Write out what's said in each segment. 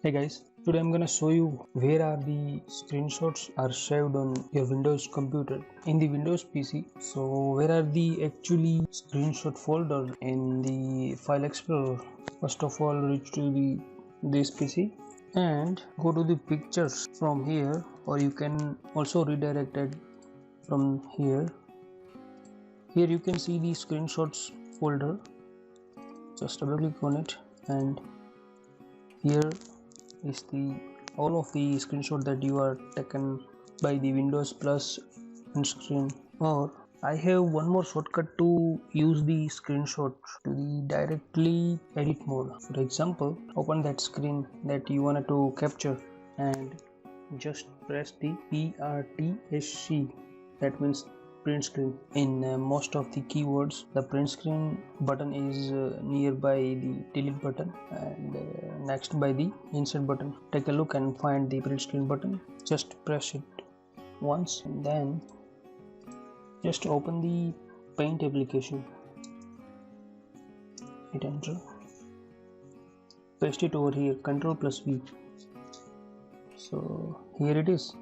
Hey guys, today I'm gonna show you where are the screenshots are saved on your Windows computer in the Windows PC. So where are the actually screenshot folder in the file explorer? First of all, reach to this PC and go to the pictures from here, or you can also redirect it from here. Here you can see the screenshots folder. Just double click on it, and here is the all of the screenshot that you are taken by the Windows Plus print screen. Or I have one more shortcut to use the screenshot to the directly edit mode. For example, open that screen that you wanted to capture and just press the PRTSC, that means print screen. In most of the keywords, the print screen button is nearby the delete button, and next by the insert button. Take a look and find the print screen button. Just press it once, and then just open the Paint application. Hit enter. Paste it over here. Ctrl plus V. So here it is.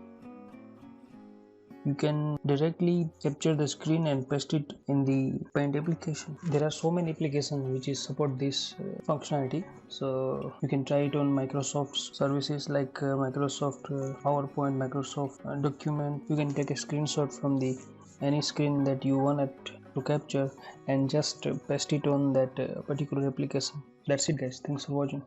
You can directly capture the screen and paste it in the Paint application. There are so many applications which support this functionality, so you can try it on Microsoft services like Microsoft PowerPoint, Microsoft Document. You can take a screenshot from the any screen that you want it to capture and just paste it on that particular application. That's it guys, thanks for watching.